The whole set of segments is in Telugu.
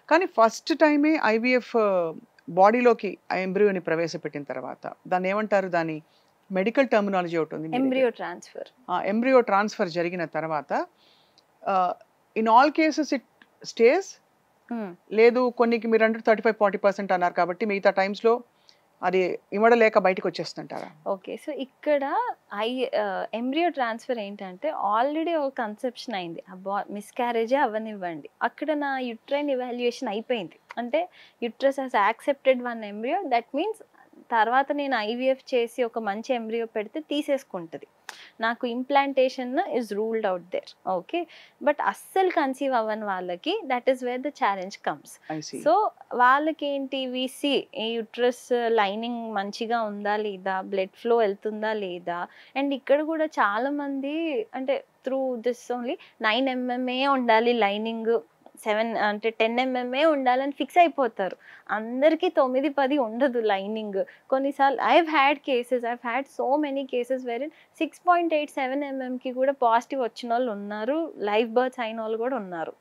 కానీ ఫస్ట్ టైమే ఐవీఎఫ్ బాడీలోకి ఆ ఎంబ్రియోని ప్రవేశపెట్టిన తర్వాత దాన్నేమంటారు? దాని మెడికల్ టర్మినాలజీ ఒకటుంది మీ దగ్గర. Embryo transfer. ఎంబ్రియో ట్రాన్స్‌ఫర్ జరిగిన తర్వాత in all cases it stays? హ్మ్. లేదు కొన్నికి మీరన్నట్టు 35, 40% అన్నారు కాబట్టి మిగతా టైమ్స్‌లో అది ఇమడలేక బయటికొచ్చేస్తుందంటారా? ఓకే. సో, ఇక్కడ ఎంబ్రియో ట్రాన్స్‌ఫర్ ఏంటంటే ఆల్రెడీ ఒక కన్సెప్షన్ అయింది. మిస్‌క్యారేజే అవ్వనివ్వండి. అక్కడ నా యుట్రైన్ ఎవాల్యుయేషన్ అయిపోయింది. అంటే uterus has accepted one embryo that means తర్వాత నేను ఐవీఎఫ్ చేసి ఒక మంచి ఎంబ్రియో పెడితే తీసేసుకుంటది. నాకు implantation is ruled out there. Okay. But అస్సలు కన్సీవ్ అవ్వని వాళ్ళకి that is where the challenge comes. I see. So, వాళ్ళకేంటి ఈ యుట్రస్ లైనింగ్ మంచిగా ఉందా లేదా? బ్లడ్ ఫ్లో ఎళ్తుందా లేదా? అండ్ ఇక్కడ గూడా చాలామంది అంటే త్రూ దిస్ ఓన్లీ 9 ఎంఎంఏ ఉండాలి లైనింగ్. 7 అంటే 10 ఎంఎంఏ ఉండాలని ఫిక్స్ అయిపోతారు. అందరికి 9, 10 ఉండదు లైనింగ్. కొన్నిసార్లు I have had so many cases wherein 6.87 ఎంఎంకి కూడా పాజిటివ్ వచ్చినోళ్ళు ఉన్నారు. లైవ్ బర్త్స్ అయినోళ్ళు కూడా ఉన్నారు.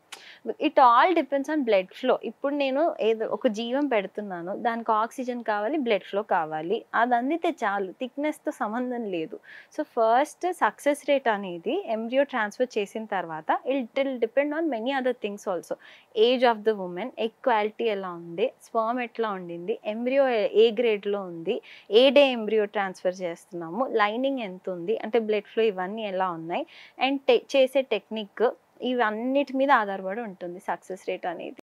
It all depends on blood flow. ఇప్పుడు నేను ఏదో ఒక జీవం పెడుతున్నాను. దానికి ఆక్సిజన్ కావాలి, బ్లడ్ ఫ్లో కావాలి. అది అందితే చాలు. థిక్‌నెస్‌తో సంబంధం లేదు. సో, ఫస్ట్ సక్సెస్ రేట్ అనేది ఎంబ్రియో ట్రాన్స్‌ఫర్ చేసిన తర్వాత it will depend on many other things also. Age of the women, egg quality ఎలా ఉంది, స్పెర్మ్ ఎట్లా ఉండింది, ఎంబ్రియో ఏ గ్రేడ్‌లో ఉంది, ఏ డే ఎంబ్రియో ట్రాన్స్‌ఫర్ చేస్తున్నాము, లైనింగ్ ఎంతుంది, అంటే బ్లడ్ ఫ్లో ఇవన్నీ ఎలా ఉన్నాయి, అండ్ చేసే టెక్నిక్ ఇవన్నిటి మీద ఆధారపడి ఉంటుంది సక్సెస్ రేట్ అనేది.